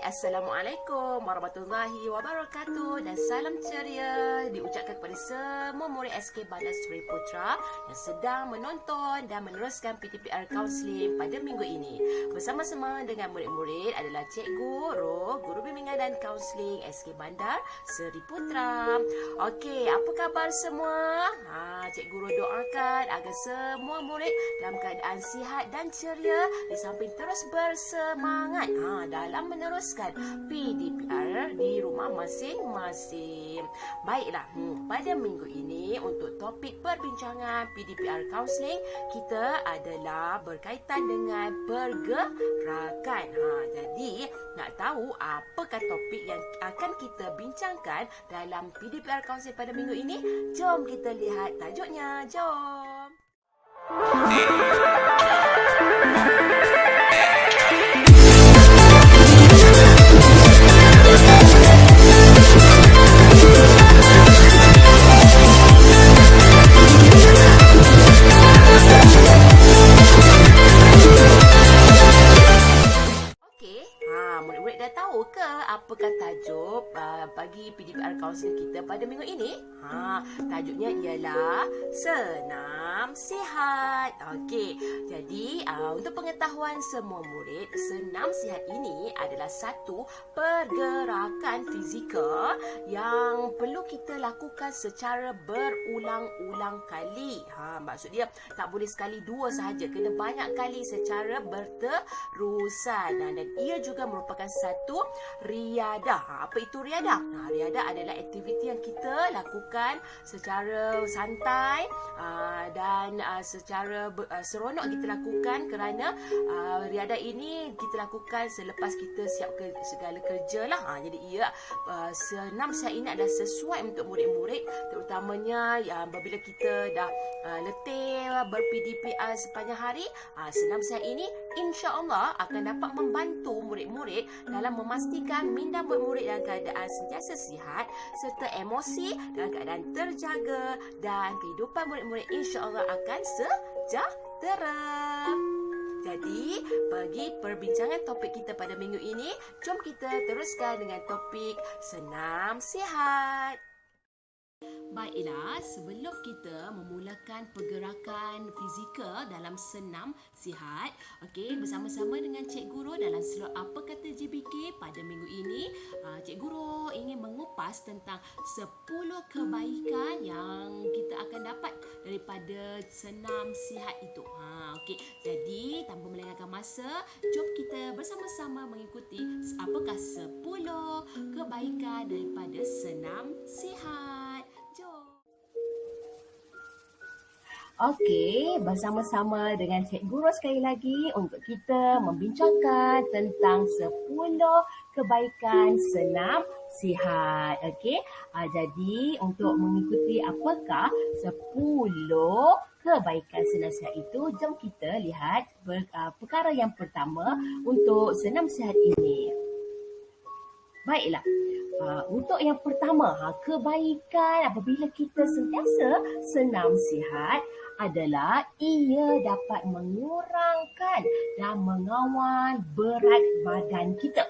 Assalamualaikum warahmatullahi wabarakatuh dan salam ceria diucapkan kepada semua murid SK Bandar Seri Putra yang sedang menonton dan meneruskan PTPR Counselling pada minggu ini. Bersama-sama dengan murid-murid adalah Cikgu Ro, Guru Bimbingan dan Counselling SK Bandar Seri Putra. Okey, apa khabar semua? Cikgu Ro doakan agar semua murid dalam keadaan sihat dan ceria di samping terus bersemangat dalam meneruskan PDPR di rumah masing-masing. Baiklah, pada minggu ini untuk topik perbincangan PDPR Counselling kita adalah berkaitan dengan pergerakan. Jadi, nak tahu apakah topik yang akan kita bincangkan dalam PDPR Counselling pada minggu ini? Jom kita lihat tajuknya. Jom. Murid-murid dah tahu ke apakah tajuk bagi PDPR Counselling kita pada minggu ini? Tajuknya ialah Senam Sihat. Okey, jadi untuk pengetahuan semua murid, senam sihat ini adalah satu pergerakan fizikal yang perlu kita lakukan secara berulang-ulang kali. Maksud dia tak boleh sekali dua sahaja, kena banyak kali secara berterusan. Dan ia juga merupakan satu riadah. Apa itu riadah? Riadah adalah aktiviti yang kita lakukan secara santai dan secara seronok kita lakukan kerana riadah ini kita lakukan selepas kita siap segala kerja lah. Jadi ia senam sihat ini adalah sesuai untuk murid-murid, terutamanya apabila kita dah letih ber-PDPR sepanjang hari. Senam sihat ini insya-Allah akan dapat membantu murid-murid dalam memastikan minda murid-murid dalam keadaan sentiasa sihat serta emosi dalam keadaan terjaga dan kehidupan murid-murid insya-Allah akan sejahtera. Jadi, bagi perbincangan topik kita pada minggu ini, jom kita teruskan dengan topik senam sihat. Baiklah, sebelum kita memulakan pergerakan fizikal dalam senam sihat, bersama-sama dengan Cikgu Ro dalam slot Apa Kata JBK pada minggu ini, Cikgu Ro ingin mengupas tentang 10 kebaikan yang kita akan dapat daripada senam sihat itu. Jadi tanpa melengahkan masa, jom kita bersama-sama mengikuti apakah 10 kebaikan daripada senam sihat. Okey, bersama-sama dengan Cikgu Ro sekali lagi untuk kita membincangkan tentang 10 kebaikan senam sihat. Okey, jadi untuk mengikuti apakah 10 kebaikan senam sihat itu, jom kita lihat perkara yang pertama untuk senam sihat ini. Baiklah. Untuk yang pertama, kebaikan apabila kita sentiasa senam sihat adalah ia dapat mengurangkan dan mengawal berat badan kita.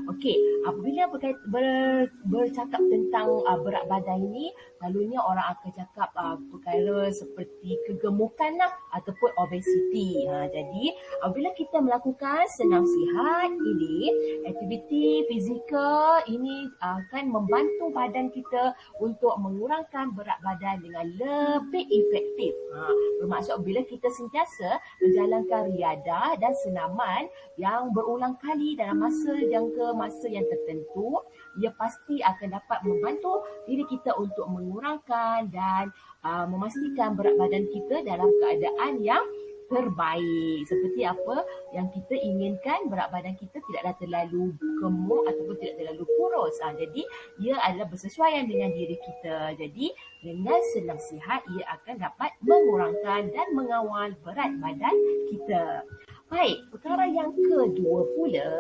Okey, apabila bercakap tentang berat badan ini, selalunya orang akan cakap perkara seperti kegemukan ataupun obesiti. Jadi, apabila kita melakukan senam sihat ini, aktiviti fizikal ini akan membantu badan kita untuk mengurangkan berat badan dengan lebih efektif. Bermaksud bila kita sentiasa menjalankan riadah dan senaman yang berulang kali dalam jangka masa yang tertentu, ia pasti akan dapat membantu diri kita untuk mengurangkan dan memastikan berat badan kita dalam keadaan yang terbaik. Seperti apa yang kita inginkan, berat badan kita tidaklah terlalu gemuk ataupun tidak terlalu kurus. Jadi ia adalah bersesuaian dengan diri kita. Jadi dengan senam sihat ia akan dapat mengurangkan dan mengawal berat badan kita. Baik, perkara yang kedua pula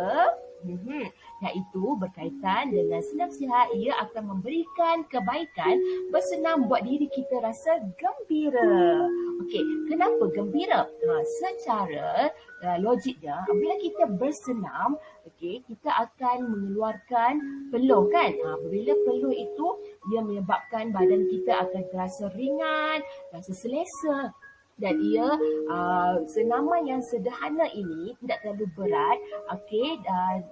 Iaitu berkaitan dengan senam sihat, ia akan memberikan kebaikan bersenam buat diri kita rasa gembira. Okey, kenapa gembira? Secara logik dia, bila kita bersenam, okey, kita akan mengeluarkan peluh kan. Apabila peluh itu, dia menyebabkan badan kita akan terasa ringan, rasa selesa. Dan ia senaman yang sederhana ini tidak terlalu berat, okey,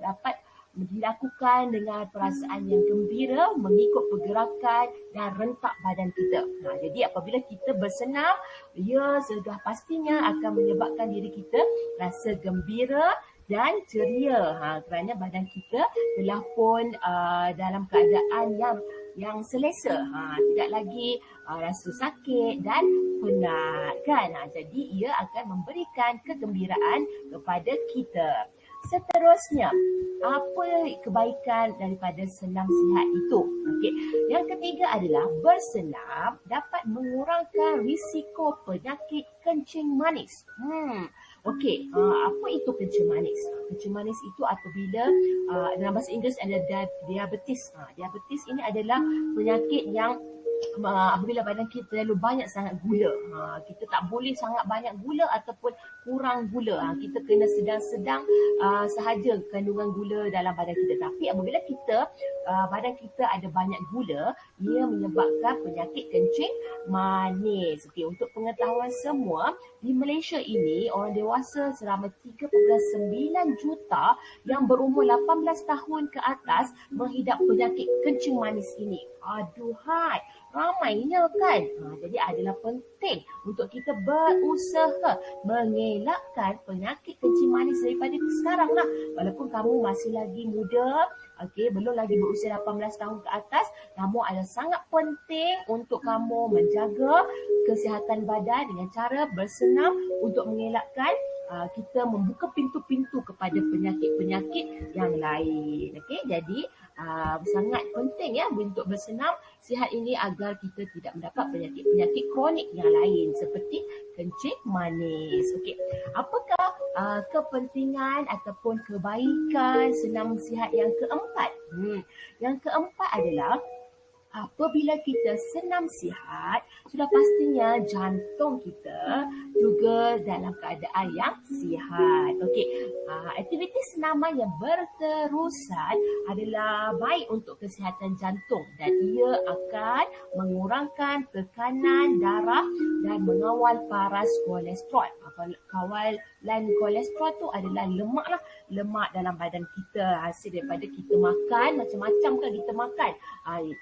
dapat dilakukan dengan perasaan yang gembira mengikut pergerakan dan rentak badan kita. Jadi apabila kita bersenam, ia sudah pastinya akan menyebabkan diri kita rasa gembira dan ceria, kerana badan kita telah pun dalam keadaan yang selesa, tidak lagi rasa sakit dan penat kan. Jadi ia akan memberikan kegembiraan kepada kita. Seterusnya, apa kebaikan daripada senam sihat itu? Okey, yang ketiga adalah bersenam dapat mengurangkan risiko penyakit kencing manis. Okey, apa itu kencing manis? Kencing manis itu apabila dalam bahasa Inggeris ada diabetes. Diabetes ini adalah penyakit yang apabila badan kita terlalu banyak sangat gula. Kita tak boleh sangat banyak gula ataupun kurang gula. Kita kena sedang-sedang sahaja kandungan gula dalam badan kita. Tapi apabila badan kita ada banyak gula, ia menyebabkan penyakit kencing manis. Okey, untuk pengetahuan semua, di Malaysia ini orang dewasa seramai 3.9 juta yang berumur 18 tahun ke atas menghidap penyakit kencing manis ini. Aduhai, ramainya kan. Jadi adalah penting untuk kita berusaha mengelakkan penyakit kencing manis daripada sekarang lah. Walaupun kamu masih lagi muda, okey, belum lagi berusia 18 tahun ke atas, namun adalah sangat penting untuk kamu menjaga kesihatan badan dengan cara bersenam untuk mengelakkan kita membuka pintu-pintu kepada penyakit-penyakit yang lain. Okey, jadi sangat penting ya untuk bersenam sihat ini agar kita tidak mendapat penyakit-penyakit kronik yang lain seperti kencing manis. Okey, apakah kepentingan ataupun kebaikan senam sihat yang keempat? Yang keempat adalah apabila kita senam sihat, sudah pastinya jantung kita juga dalam keadaan yang sihat. Okey, aktiviti senaman yang berterusan adalah baik untuk kesihatan jantung dan ia akan mengurangkan tekanan darah dan mengawal paras kolesterol. Kawalan kolesterol tu adalah lemak dalam badan kita, hasil daripada kita makan macam-macam kan kita makan.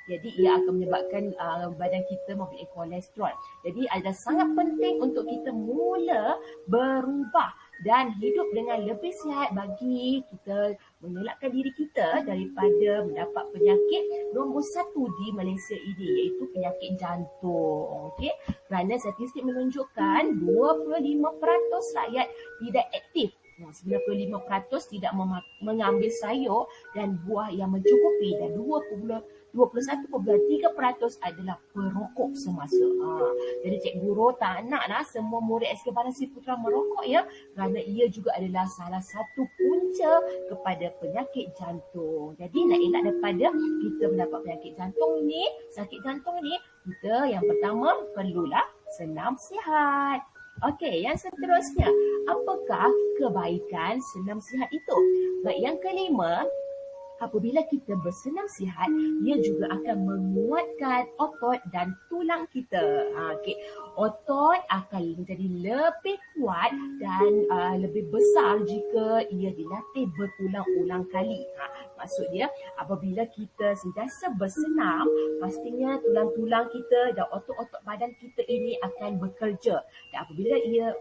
Jadi ia akan menyebabkan badan kita mempunyai kolesterol. Jadi adalah sangat penting untuk kita mula berubah dan hidup dengan lebih sihat bagi kita mengelakkan diri kita daripada mendapat penyakit nombor 1 di Malaysia ini, iaitu penyakit jantung. Okey, kerana statistik menunjukkan 25% rakyat tidak aktif. 95% tidak mengambil sayur dan buah yang mencukupi dan 21.3% adalah perokok semasa. Jadi Cikgu Guru tak naklah semua murid SK Barasi Putra merokok ya, kerana ia juga adalah salah satu punca kepada penyakit jantung. Jadi nak elak daripada kita mendapat penyakit jantung ni, sakit jantung ni, kita yang pertama perlulah senam sihat. Okey, yang seterusnya, apakah kebaikan senam sihat itu? Baik, yang kelima, apabila kita bersenam sihat, ia juga akan menguatkan otot dan tulang kita. Okey, otot akan menjadi lebih kuat dan lebih besar jika ia dilatih berulang-ulang kali. Maksud dia, apabila kita sentiasa bersenam, pastinya tulang-tulang kita dan otot-otot badan kita ini akan bekerja. Dan apabila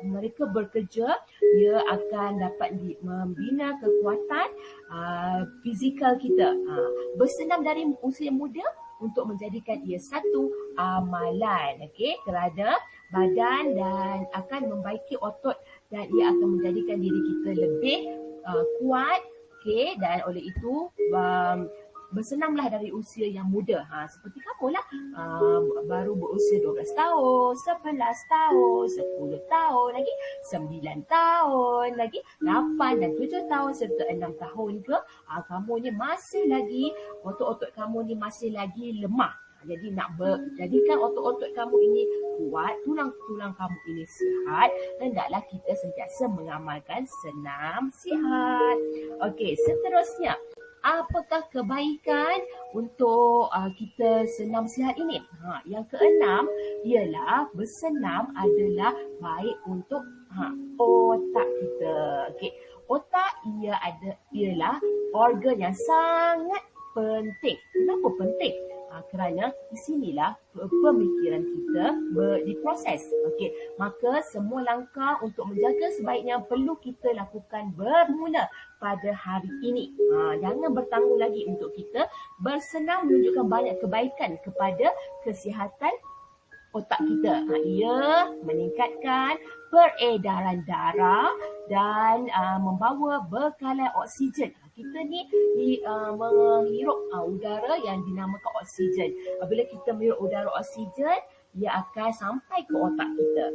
mereka bekerja, ia akan dapat membina kekuatan fizikal kita. Bersenam dari usia muda untuk menjadikan ia satu amalan, okey, kerana badan dan akan membaiki otot dan ia akan menjadikan diri kita lebih kuat. Okey, dan oleh itu bersenamlah dari usia yang muda. Seperti kamu lah, baru berusia 12 tahun, 11 tahun, 10 tahun lagi, 9 tahun lagi, 8 dan 7 tahun serta 6 tahun ke, kamu ni masih lagi, otot-otot kamu ni masih lagi lemah. Jadi jadikan otot-otot kamu ini kuat, tulang-tulang kamu ini sihat, hendaklah kita sentiasa mengamalkan senam sihat. Okey, seterusnya, apakah kebaikan untuk kita senam sihat ini? Yang keenam ialah bersenam adalah baik untuk otak kita. Okey, otak ialah organ yang sangat penting. Kenapa penting? Kerana di sinilah pemikiran kita diproses. Okey, maka semua langkah untuk menjaga sebaiknya perlu kita lakukan bermula pada hari ini. Jangan bertanggung lagi untuk kita bersenam menunjukkan banyak kebaikan kepada kesihatan otak kita. Ia meningkatkan peredaran darah dan membawa bekalan oksigen. Kita ni menghirup udara yang dinamakan oksigen. Apabila kita menghirup udara oksigen, ia akan sampai ke otak kita.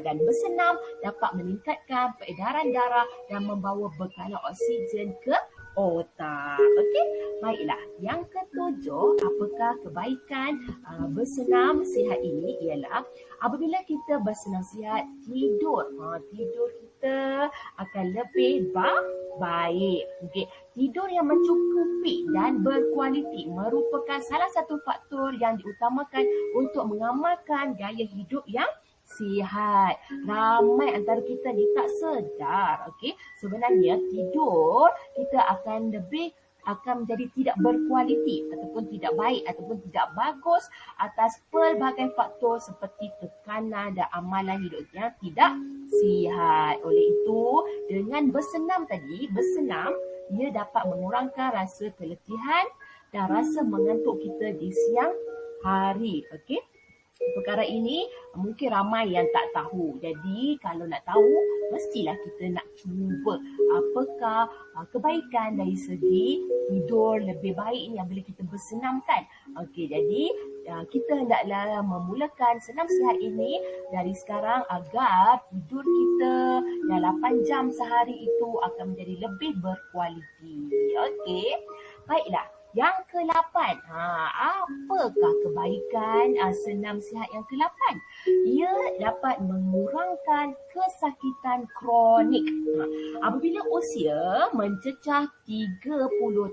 Dan bersenam dapat meningkatkan peredaran darah dan membawa bekalan oksigen ke otak. Okey, baiklah. Yang ketujuh, apakah kebaikan bersenam sihat ini ialah apabila kita bersenam sihat, tidur kita akan lebih baik. Okey, tidur yang mencukupi dan berkualiti merupakan salah satu faktor yang diutamakan untuk mengamalkan gaya hidup yang sihat. Ramai antara kita ni tak sedar, okey, sebenarnya tidur kita akan menjadi tidak berkualiti ataupun tidak baik ataupun tidak bagus atas pelbagai faktor seperti tekanan dan amalan hidup yang tidak sihat. Oleh itu, dengan bersenam ia dapat mengurangkan rasa keletihan dan rasa mengantuk kita di siang hari. Okey. Perkara ini mungkin ramai yang tak tahu. Jadi kalau nak tahu, mestilah kita nak cuba apakah kebaikan dari segi tidur lebih baik ni bila kita bersenam kan. Okey, jadi kita hendaklah memulakan senam sihat ini dari sekarang agar tidur kita yang 8 jam sehari itu akan menjadi lebih berkualiti. Okey, baiklah. Yang ke-8, apakah kebaikan senam sihat yang ke-8? Ia dapat mengurangkan kesakitan kronik. Apabila usia mencecah 30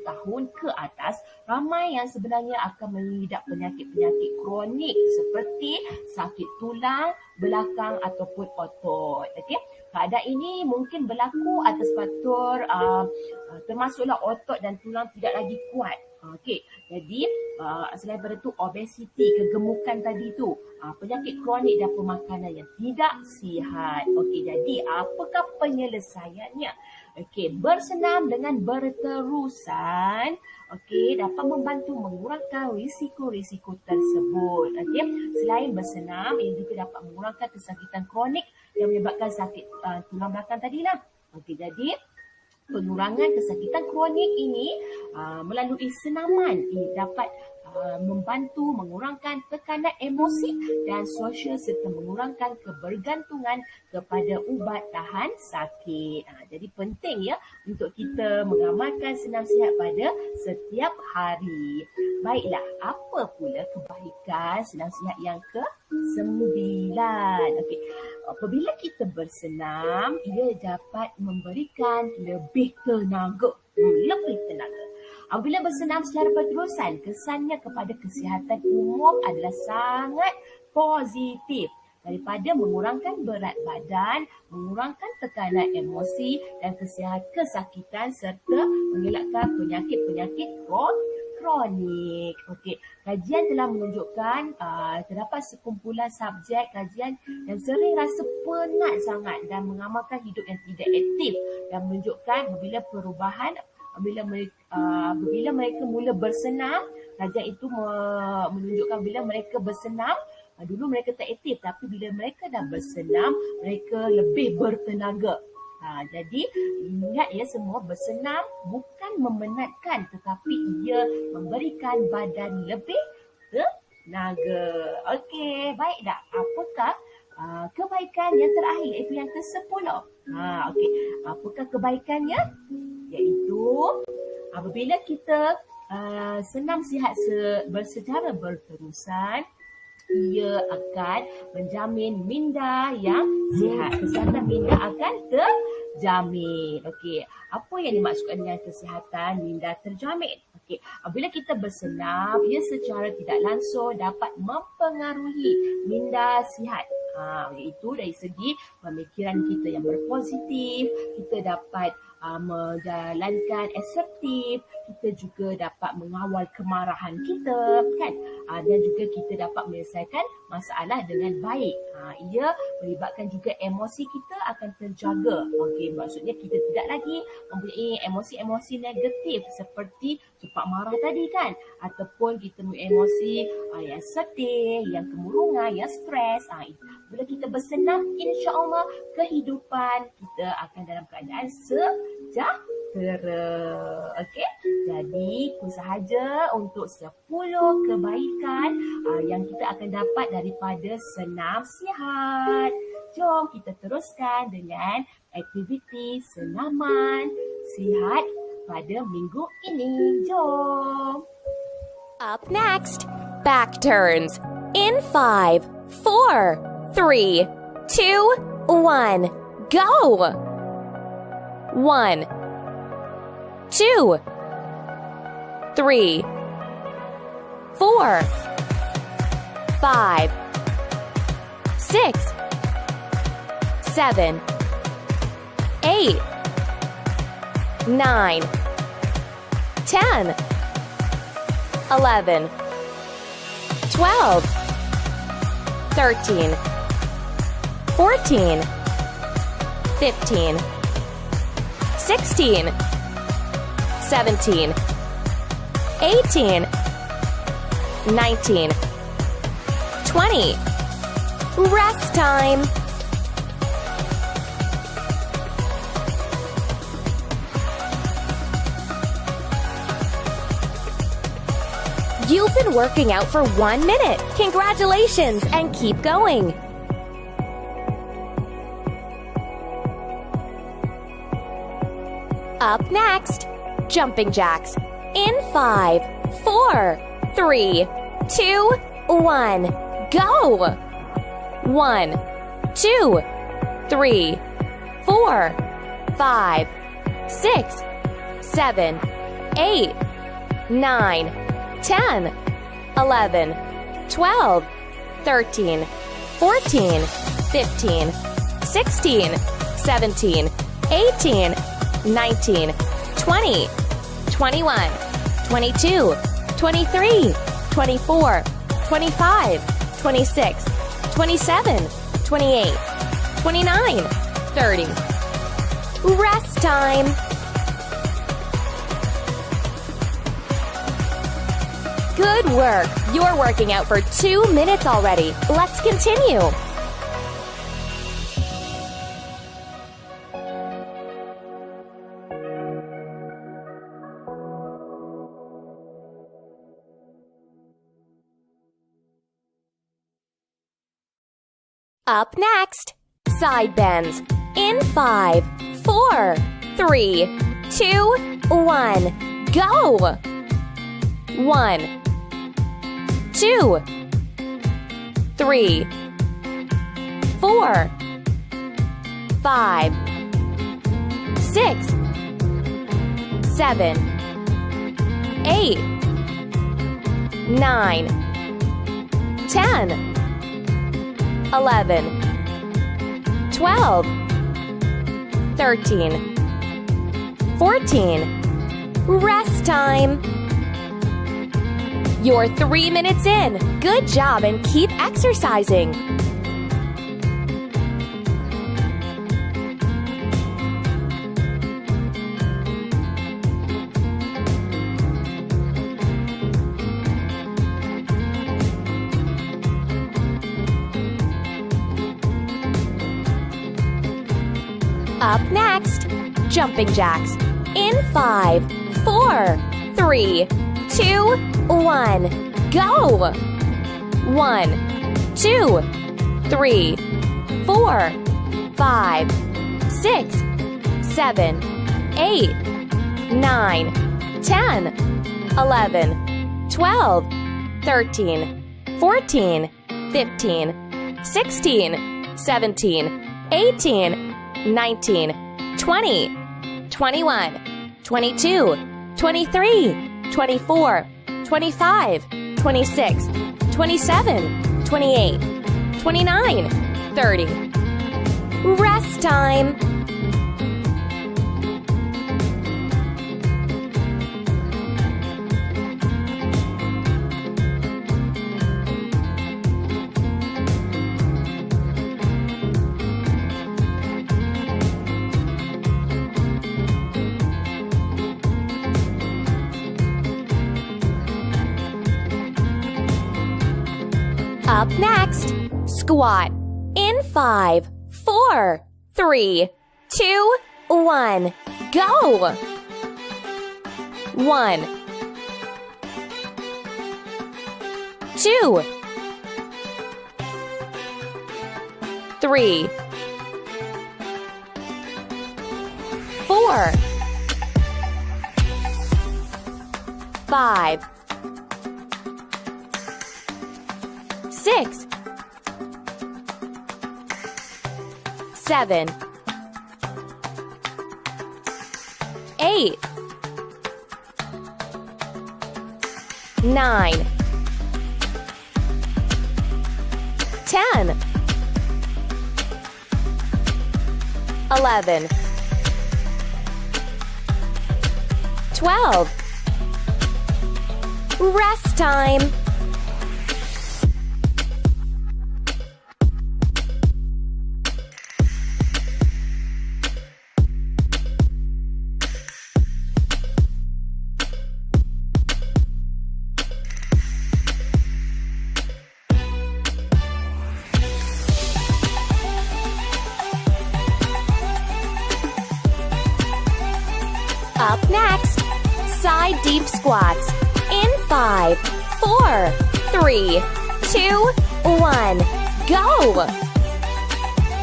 tahun ke atas, ramai yang sebenarnya akan mengidap penyakit-penyakit kronik seperti sakit tulang, belakang ataupun otot. Okey? Keadaan ini mungkin berlaku atas faktor termasuklah otot dan tulang tidak lagi kuat. Okey, jadi selain daripada itu obesiti, kegemukan tadi tu, penyakit kronik dan pemakanan yang tidak sihat. Okey, jadi apakah penyelesaiannya? Okey, bersenam dengan berterusan dapat membantu mengurangkan risiko-risiko tersebut. Okey, selain bersenam, ia juga dapat mengurangkan kesakitan kronik yang menyebabkan sakit tulang belakang tadilah. Okey, jadi pengurangan kesakitan kronik ini melalui senaman ini dapat membantu mengurangkan tekanan emosi dan sosial serta mengurangkan kebergantungan kepada ubat tahan sakit. Jadi penting ya untuk kita mengamalkan senam sihat pada setiap hari. Baiklah, apa pula kebaikan senam sihat yang ke-9? Okey. Apabila kita bersenam, ia dapat memberikan lebih tenaga. Apabila bersenam secara berterusan, kesannya kepada kesihatan umum adalah sangat positif. Daripada mengurangkan berat badan, mengurangkan tekanan emosi dan kesakitan serta mengelakkan penyakit-penyakit kronik. Okey, kajian telah menunjukkan terdapat sekumpulan subjek kajian yang sering rasa penat sangat dan mengamalkan hidup yang tidak aktif dan menunjukkan bila mereka mula bersenam, kajian itu menunjukkan bila mereka bersenam, dulu mereka tak aktif, tapi bila mereka dah bersenam, mereka lebih bertenaga. Jadi ingat ya semua, bersenam bukan memenatkan tetapi ia memberikan badan lebih tenaga. Okey, baik tak? Apakah kebaikan yang terakhir iaitu yang ke-10? Okey, apakah kebaikannya? Iaitu apabila kita senam sihat secara berterusan, ia akan menjamin minda yang sihat. Kesihatan minda akan terjamin. Okey, apa yang dimaksudkan dengan kesihatan minda terjamin? Okey, apabila kita bersenam, ia secara tidak langsung dapat mempengaruhi minda sihat. Iaitu dari segi pemikiran kita yang berpositif, kita dapat menjalankan asertif, kita juga dapat mengawal kemarahan kita, kan? Dan juga kita dapat menyelesaikan masalah dengan baik. Ia melibatkan juga emosi kita akan terjaga. Okey, maksudnya kita tidak lagi mempunyai emosi-emosi negatif seperti cepat marah tadi, kan? Ataupun kita mempunyai emosi yang sedih, yang kemurungan, yang stres. Bila kita bersenam, insya-Allah kehidupan kita akan dalam keadaan sejahtera. Okey. Jadi itu sahaja untuk 10 kebaikan yang kita akan dapat daripada senam sihat. Jom kita teruskan dengan aktiviti senaman sihat pada minggu ini. Jom. Up next, back turns. In 5, 4, 3, 2, 1, go! 1, 2, 3, 4, 5, 6, 7, 8, 9, 10, 11, 12, 13, 14, 15, 16, 17, 18, 19, 20. Rest time. You've been working out for 1 minute. Congratulations and keep going. Up next, jumping jacks. In 5, 4, 3, 2, 1, go! 1, 2, 3, 4, 5, 6, 7, 8, 9, 10, 11, 12, 13, 14, 15, 16, 17, 18, 19, 20, 21, 22, 23, 24, 25, 26, 27, 28, 29, 30. Rest time. Good work. You're working out for 2 minutes already. Let's continue. Up next, side bends. In 5, 4, 3, 2, 1, go! 1, 2, 3, 4, 5, 6, 7, 8, 9, 10, 11, 12, 13, 14. Rest time. You're 3 minutes in. Good job and keep exercising. Up next, jumping jacks. In 5, 4, 3, 2, 1, go! 1, 2, 3, 4, 5, 6, 7, 8, 9, 10, 11, 12, 13, 14, 15, 16, 17, 18, 19, 20, 21, 22, 23, 24, 25, 26, 27, 28, 29, 30. Rest time. Up next, squat. In 5, 4, 3, 2, 1, go! 1, 2, 3, 4, 5, 6, 7, 8, 9, 10, 11, 12. Rest time. Up next, side deep squats. In 5, 4, 3, 2, 1, go!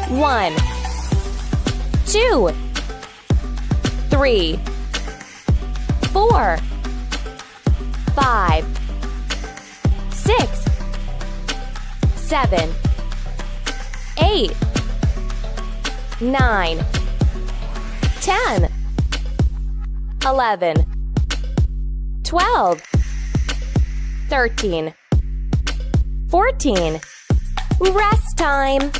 1, 2, 3, 4, 5, 6, 7, 8, 9, 10, 11, 12, 13, 14. Rest time.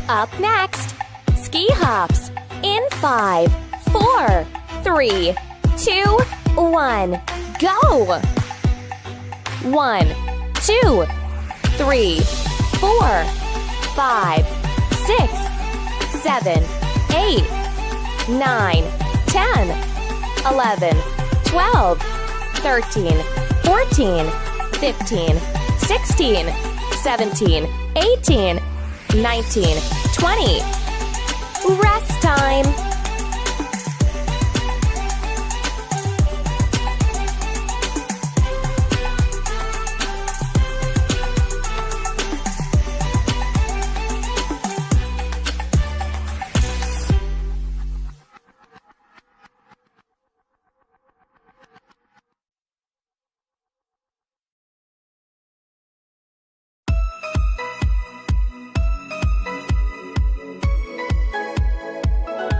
Up next, ski hops. In 5, 4, 3, 2, 1, go! 1, 2, 3, 4, 5, 6, 7, 8, 9, 10, 11, 12, 13, 14, 15, 16, 17, 18, 19, 20. Rest time.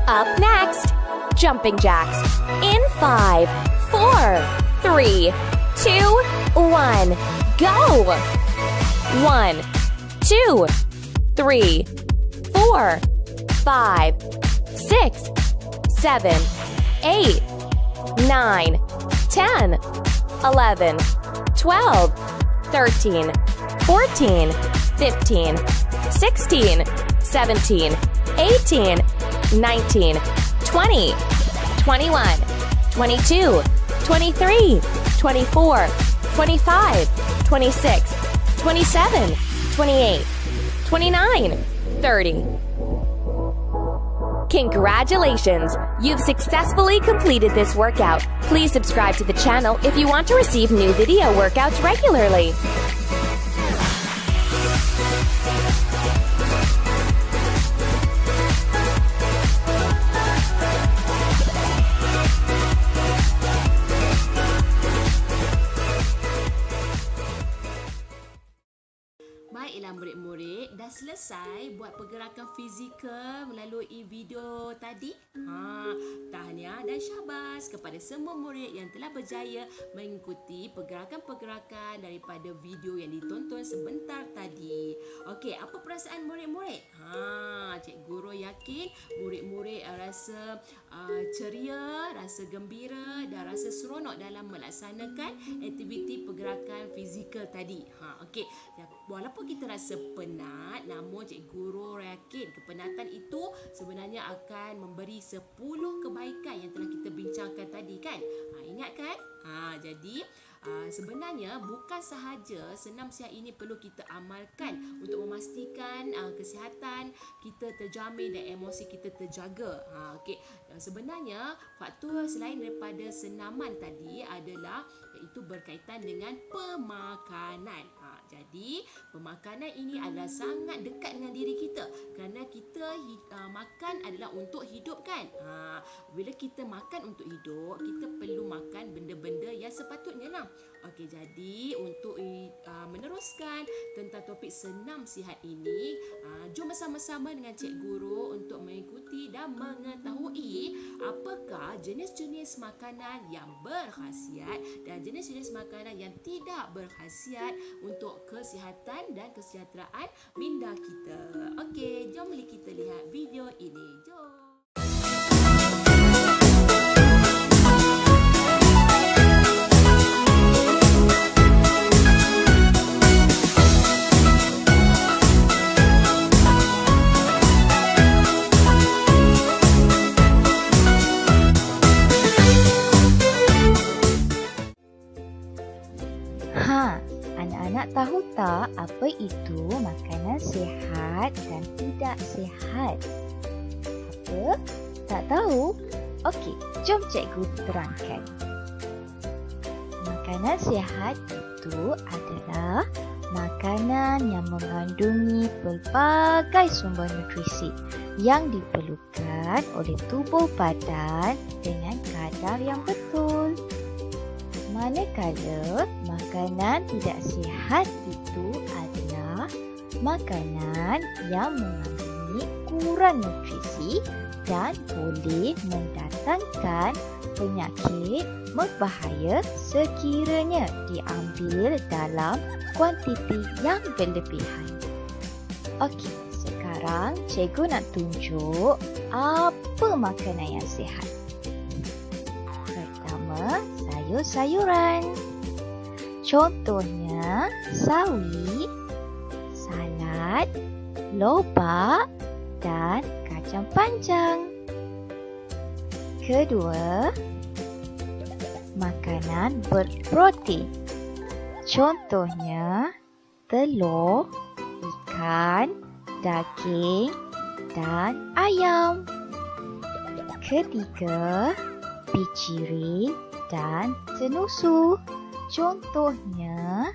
Up next, jumping jacks. In 5, 4, 3, 2, 1, go! 1, 2, 3, 4, 5, 6, 7, 8, 9, 10, 11, 12, 13, 14, 15, 16, 17, 18, 19, 20, 21, 22, 23, 24, 25, 26, 27, 28, 29, 30. Congratulations! You've successfully completed this workout. Please subscribe to the channel if you want to receive new video workouts regularly. Baiklah murid-murid, dah selesai buat pergerakan fizikal melalui video tadi. Tahniah dan syabas kepada semua murid yang telah berjaya mengikuti pergerakan-pergerakan daripada video yang ditonton sebentar tadi. Okey, apa perasaan murid-murid? Cikgu Guru yakin murid-murid rasa ceria, rasa gembira dan rasa seronok dalam melaksanakan aktiviti pergerakan fizikal tadi. Okey, walaupun kita rasa penat, namun Cikgu Guru yakin kepenatan itu sebenarnya akan memberi 10 kebaikan yang telah kita bincangkan tadi kan? Ingat kan? Jadi sebenarnya bukan sahaja senam sihat ini perlu kita amalkan untuk memastikan kesihatan kita terjamin dan emosi kita terjaga. Okey, sebenarnya faktor selain daripada senaman tadi adalah iaitu berkaitan dengan pemakanan. Jadi pemakanan ini adalah sangat dekat dengan diri kita kerana kita makan adalah untuk hidup kan. Bila kita makan untuk hidup, kita perlu makan benda-benda yang sepatutnya lah. Okey, jadi untuk meneruskan tentang topik senam sihat ini, jom bersama-sama dengan Cikgu Guru untuk mengikuti dan mengetahui apakah jenis-jenis makanan yang berkhasiat dan jenis-jenis makanan yang tidak berkhasiat untuk kesihatan dan kesejahteraan minda kita. Okey, jom kita lihat video ini. Jom. Anak-anak tahu tak apa itu makanan sihat dan tidak sihat? Apa? Tak tahu? Okey, jom cikgu terangkan. Makanan sihat itu adalah makanan yang mengandungi pelbagai sumber nutrisi yang diperlukan oleh tubuh badan dengan kadar yang betul. Manakala makanan tidak sihat itu adalah makanan yang mengandungi kurang nutrisi dan boleh mendatangkan penyakit berbahaya sekiranya diambil dalam kuantiti yang berlebihan. Okey, sekarang cikgu nak tunjuk apa makanan yang sihat. Pertama, sayur-sayuran. Contohnya sawi, salad, lobak dan kacang panjang. Kedua, makanan berprotein. Contohnya telur, ikan, daging dan ayam. Ketiga, biji dan tenusu. Contohnya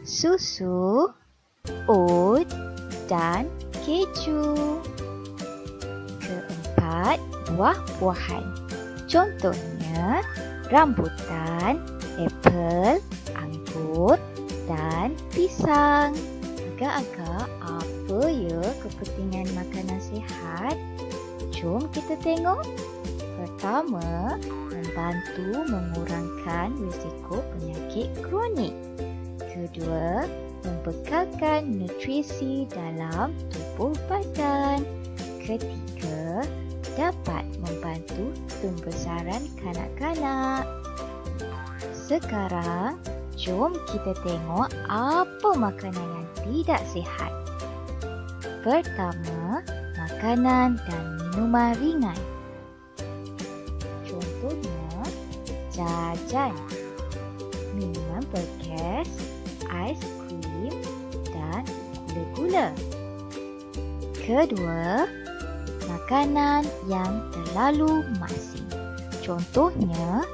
susu, oat dan keju. Keempat, buah-buahan. Contohnya rambutan, apel, anggur dan pisang. Agak-agak apa ya kepentingan makanan sihat? Jom kita tengok. Pertama, membantu mengurangkan risiko penyakit kronik. Kedua, membekalkan nutrisi dalam tubuh badan. Ketiga, dapat membantu pembesaran kanak-kanak. Sekarang, jom kita tengok apa makanan yang tidak sihat. Pertama, makanan dan minuman ringan. Contohnya, jajan, minuman bergas, ais krim dan gula-gula. Kedua, makanan yang terlalu masin. Contohnya,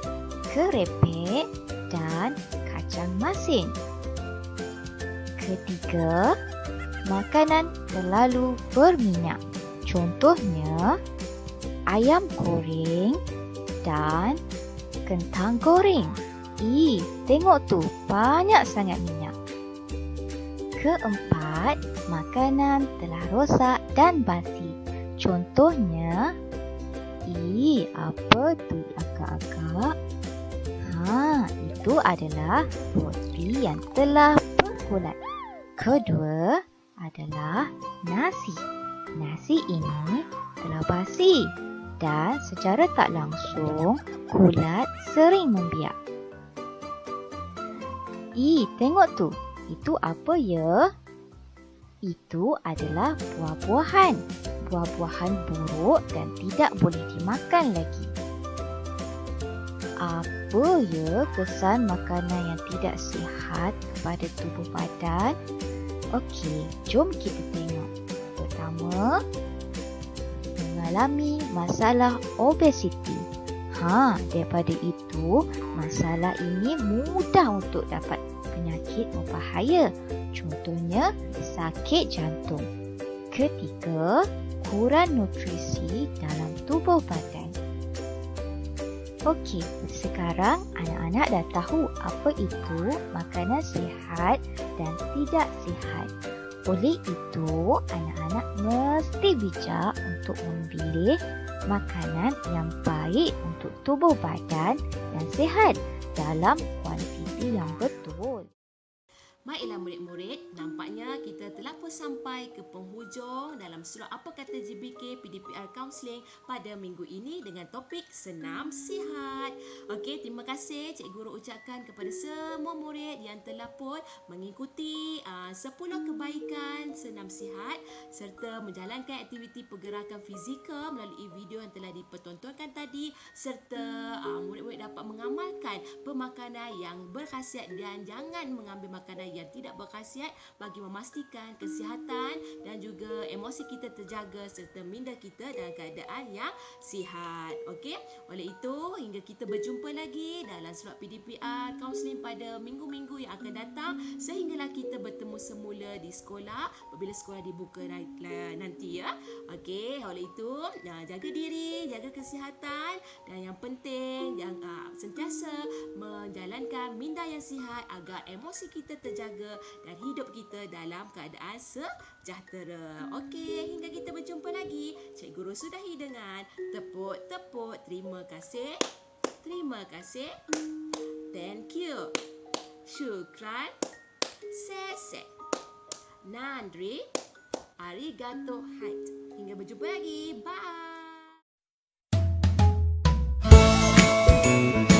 kerepek dan kacang masin. Ketiga, makanan terlalu berminyak. Contohnya, ayam goreng dan kentang goreng. Tengok tu, banyak sangat minyak. Keempat, makanan telah rosak dan basi. Contohnya, apa tu akak-akak? Itu adalah roti yang telah berkulat. Kedua adalah nasi. Nasi ini telah basi dan secara tak langsung kulat sering membiak. Tengok tu. Itu apa ya? Itu adalah buah-buahan. Buah-buahan buruk dan tidak boleh dimakan lagi. Apa ya kesan makanan yang tidak sihat kepada tubuh badan? Okey, jom kita tengok. Pertama, mengalami masalah obesiti. Daripada itu, masalah ini mudah untuk dapat penyakit berbahaya. Contohnya, sakit jantung. Ketiga, kurang nutrisi dalam tubuh badan. Okey, sekarang anak-anak dah tahu apa itu makanan sihat dan tidak sihat. Oleh itu, anak-anak mesti bijak untuk memilih makanan yang baik untuk tubuh badan yang sihat dalam kuantiti yang betul. Baiklah murid-murid, nampaknya kita telah pun sampai ke penghujung dalam slot Apa Kata GBK PDPR Counselling pada minggu ini dengan topik senam sihat. Okey, terima kasih Cikgu Guru ucapkan kepada semua murid yang telah pun mengikuti 10 kebaikan senam sihat serta menjalankan aktiviti pergerakan fizikal melalui video yang telah dipertontonkan tadi, serta murid-murid dapat mengamalkan pemakanan yang berkhasiat dan jangan mengambil makanan yang tidak berkhasiat bagi memastikan kesihatan dan juga emosi kita terjaga serta minda kita dalam keadaan yang sihat. Okey, oleh itu hingga kita berjumpa lagi dalam slot PDPR Counselling pada minggu-minggu yang akan datang sehinggalah kita bertemu semula di sekolah apabila sekolah dibuka nanti ya. Okey, oleh itu jaga diri, jaga kesihatan dan yang penting sentiasa menjalankan minda yang sihat agar emosi kita terjaga dan hidup kita dalam keadaan sejahtera. Okey, hingga kita berjumpa lagi. Cikgu Guru sudahi dengan tepuk-tepuk. Terima kasih. Terima kasih. Thank you. Syukran. Sese. Nandri. Arigato hai. Hingga berjumpa lagi. Bye.